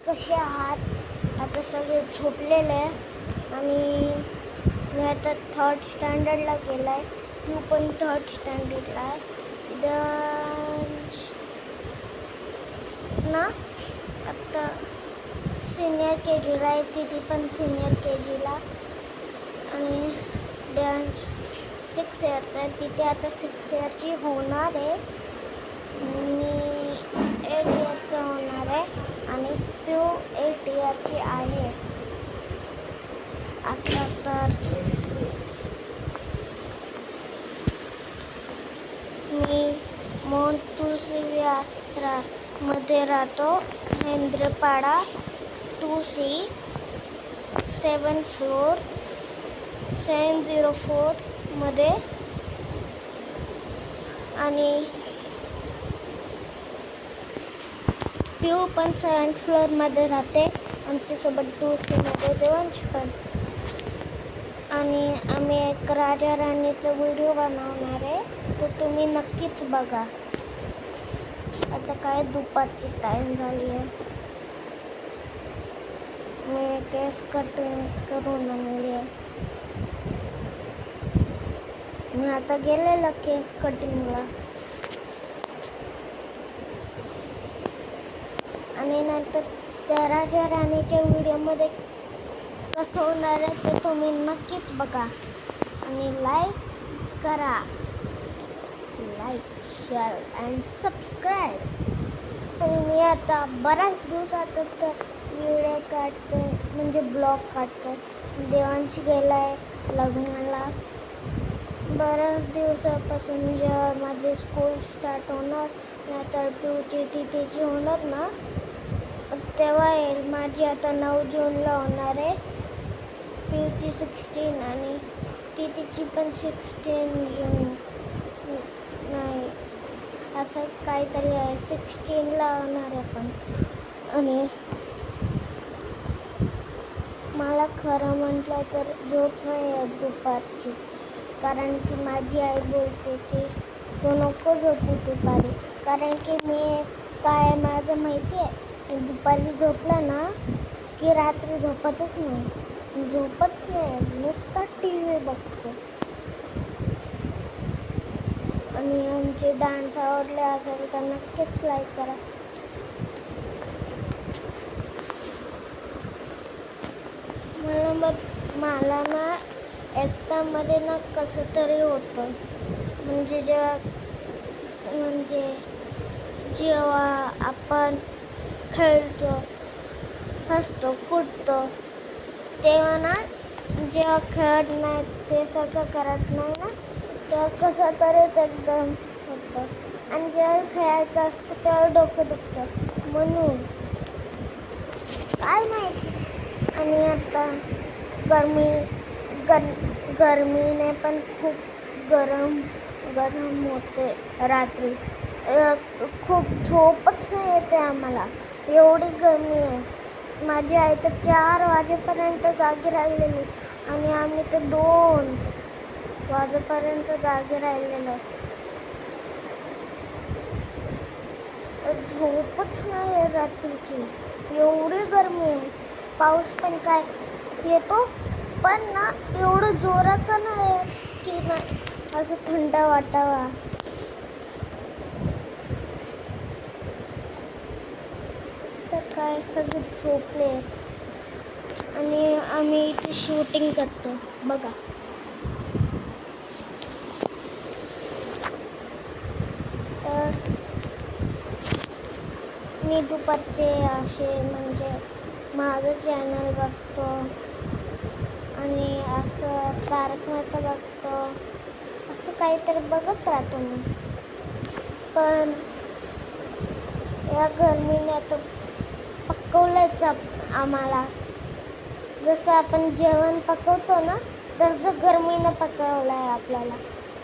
कसे आहात? आता सगळे झोपलेले आहे आणि मी आता 3rd स्टँडर्डला गेला आहे. तू पण 3rd स्टँडर्डला आहे. ना आता सिनियर के जीला आहे. ती पण सिनियर के जीला आणि डान्स 6 इयरचा आहे. तिथे आता 6 इयरची होणार आहे. मी 8 इयरचा होणार आहे आणि पिऊ 8 इयरची आहे. आता तर मी मोहन तुलसी विहारामध्ये राहतो. हेंद्रपाडा 2C 7th फ्लोर 704 मध्ये आणि पिऊ पण 7th फ्लोअरमध्ये राहते. आमच्यासोबत 2C मध्ये देवांश पण. आणि आम्ही एक राजा राणीचा व्हिडिओ बनवणार आहे, तो तुम्ही नक्कीच बघा. आता काय दुपारची टाईम झाली आहे. मी केस कटिंग करून आणली आहे. मी आता गेलेला केस कटिंगला आणि नंतर त्या राजा राणीच्या व्हिडिओमध्ये कसं होणार आहे ते तुम्ही नक्कीच बघा आणि लाईक करा. Like, share and subscribe. आणि मी आता बऱ्याच दिवसात व्हिडिओ काढते, म्हणजे ब्लॉग काढते. देवांशी गेला आहे लग्नाला. बऱ्याच दिवसापासून जेव्हा माझे स्कूल स्टार्ट होणार नाहीतर पिऊची तिथेची होणार ना, तेव्हा येईल. माझी आता 9 जूनला होणार आहे. पिऊची 16 आणि तिची पण 16 जून नाही, असंच काहीतरी आहे. 16ला होणार आहे पण. आणि मला खरं म्हटलं तर झोप नाही येत दुपारची, कारण की माझी आई बोलते की तू नको झोपू दुपारी. कारण की मी काय माझं माहिती आहे, दुपारी झोपलं ना की रात्री झोपतच नाही. नुसता TV बघते. आणि आमचे डान्स आवडले असेल तर नक्कीच लाईक करा. मला ना एकट्यामध्ये ना कसं तरी होतं. म्हणजे जेव्हा आपण खेळतो, हसतो, कुठतो, तेव्हा ना जेव्हा खेळत नाही, ते सगळं करत नाही ना, तेव्हा कसं तरीच एकदम होतं. आणि जेव्हा खेळायचं असतं तेव्हा डोकं दुखतं, म्हणून काय माहिती. आणि आता गरमीने पण खूप गरम होते रात्री. खूप झोपच नाही येते आम्हाला, एवढी गरमी आहे. माझी आई तर 4 वाजेपर्यंत जागी राहिलेली आणि आम्ही तर 2 वाजेपर्यंत जागी राहिलेलो. झोपच नाही आहे रात्रीची, एवढी गरमी आहे. पाऊस पण काय येतो पण ना एवढं जोराचं नाही आहे की ना असं थंड वाटावा. तर काय सगळे झोपले आणि आम्ही इथे शूटिंग करतो बघा. तर मी दुपारचे असे म्हणजे माझं चॅनल बघतो आणि असं तारक मेहता बघतो, असं काहीतरी बघत राहतो मी. पण या गरमीने आता पकवलंच आम्हाला. जसं आपण जेवण पकवतो ना, तसं गरमीनं पकवलं आहे आपल्याला.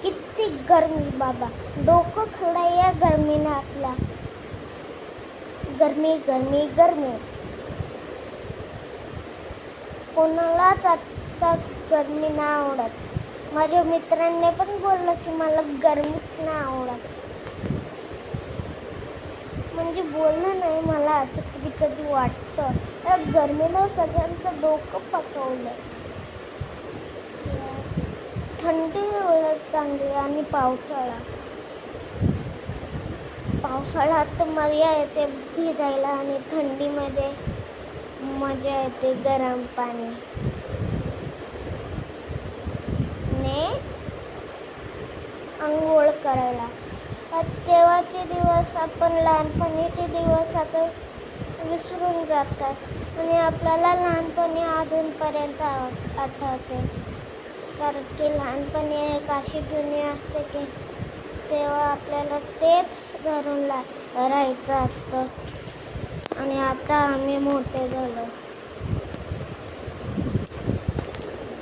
किती गरमी बाबा, डोकं खवडाय या गरमीनं आपल्या. गरमी गरमी गरमी. कोणालाच आता गरमी नाही आवडत. माझ्या मित्रांनी पण बोललं की मला गरमीच नाही आवडत. म्हणजे बोलणं नाही, मला असं कधी कधी वाटतं या गरमीनं सगळ्यांचं डोकं पकवलं. थंडी उलट चांगली आणि पावसाळ्यात तर मजा येते भिजायला आणि थंडीमध्ये मजा येते गरम पाणी ने आंघोळ करायला. तेव्हाचे दिवस, आपण लहानपणीचे दिवस आता विसरून जातात आणि आपल्याला लहानपणी अजूनपर्यंत आठवते. कारण की लहानपणी एक अशी दुनिया असते की तेव्हा आपल्याला तेच धरून राहायचं असतं. आणि आता आम्ही मोठे झालो.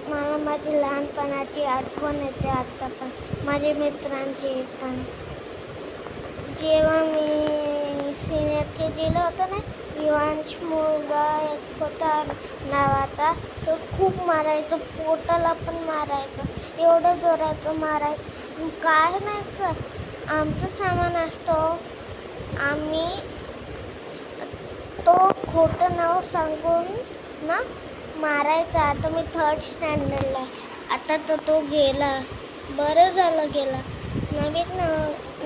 मला माझी लहानपणाची आठवण येते आता पण, माझ्या मित्रांची पण. जेव्हा मी सिनियर KGला होतो ना, युवांश मुलगा एक होता नावाचा, तो खूप मारायचं, पोटाला पण मारायचं, एवढं जोराचं मारायचं. काय नाही कर, आमचं सामान असतो, आम्ही तो खोटं नाव सांगून ना मारायचा. आता मी 3rd स्टँडर्डला आहे. आता तर तो गेला, बरं झालं गेला. नवीन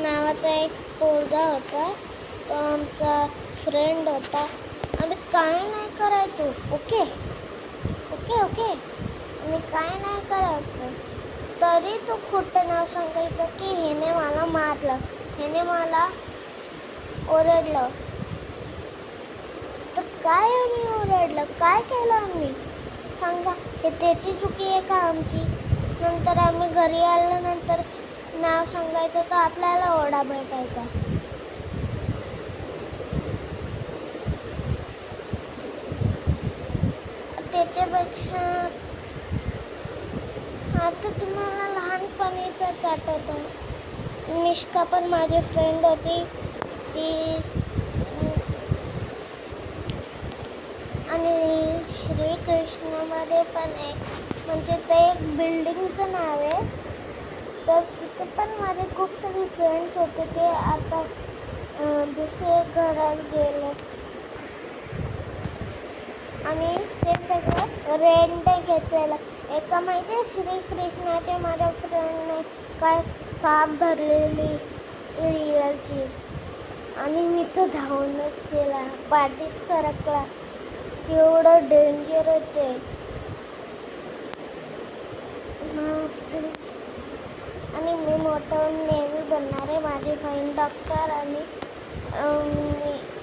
नावाचा एक पोरगा होता, तो आमचा फ्रेंड होता. आम्ही काय नाही करायचो, ओके ओके ओके आम्ही काय नाही करायचो. तरी तो खोटं नाव सांगायचं की ह्याने मला मारलं, ह्याने मला ओरडलं. तर काय आम्ही ओरडलं, काय केलं आम्ही सांगा? हे त्याची चुकी आहे का आमची? नंतर आम्ही घरी आल्यानंतर नाव सांगायचं तर आपल्याला ओरडा भेटायचा. त्याच्यापेक्षा आता तुम्हाला लहानपणीचाच आठवतो. निष्का पण माझी फ्रेंड होती ती, आणि श्रीकृष्णामध्ये पण एक, म्हणजे ते एक बिल्डिंगचं नाव आहे. तर तिथे पण माझे खूप सारे फ्रेंड्स होते. ते आता दुसऱ्या घरात गेले आणि हे सगळं रेंटने घेतलेलं. एका माहिती आहे श्रीकृष्णाच्या माझ्या फ्रेंडने काय साप धरलेली रिअलची, आणि मी तर धावूनच गेला, पाठीत सरकला. एवढं डेंजर होते. आणि मी मोठं नेव्ही बनणार आहे. माझी बहीण डॉक्टर, आणि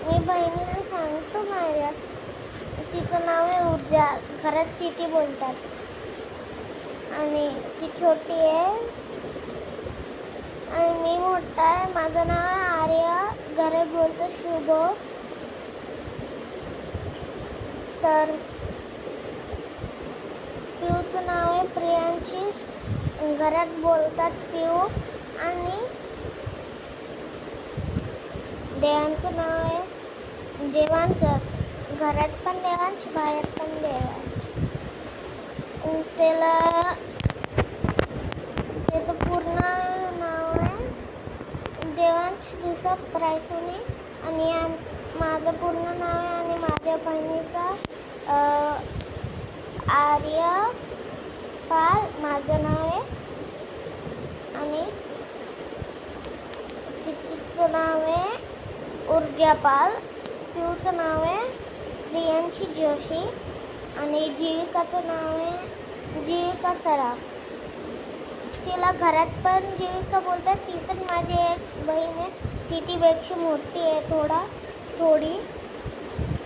मी बहिणीला सांगतो माझ्या, तिचं नाव आहे ऊर्जा, घरात तिथे बोलतात, आणि ती छोटी आहे आणि मी मोठा आहे. माझं नाव आहे आर्या, घरात बोलतो शुभ. तर पिऊचं नाव आहे प्रियांशी, घरात बोलतात पिऊ. आणि देवांचं नाव आहे देवांचंच, घरात पण देवांश, बाहेर पण देवांश. त्याचं पूर्ण नाव आहे देवांश ऋषभ प्रायसोनी, आणि माझं पूर्ण नाव आहे, आणि माझ्या बहिणीचा आर्या पाल माझं नाव आहे, आणि तिचं नाव आहे ऊर्जा पाल. पिऊचं नाव आहे प्रियांशी जोशी, आणि जीविकाचं नाव आहे जीविका सराफ. तिला घरात पण जीविका बोलतात. ती पण माझी एक बहीण आहे, ती तिपेक्षा मोठी आहे थोडी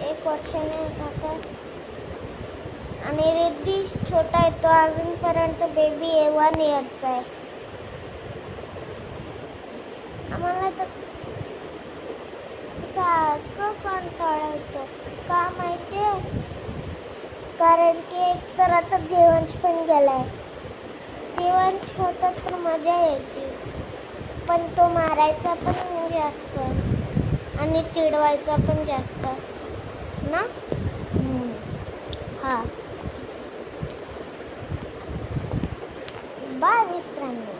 1 वर्षाने आता. आणि रिद्धी छोटा आहे, तो अजूनपर्यंत बेबी आहे, 1 इयरचा आहे. आम्हाला तर सारखं कंटाळा येतो, का माहिती आहे? कारण की एक तर आता देवांश पण गेलाय. देवांश होता तर मजा यायची, पण तो मारायचा पण जास्त आणि चिडवायचा पण जास्त ना. हां, बाय मित्रांनो.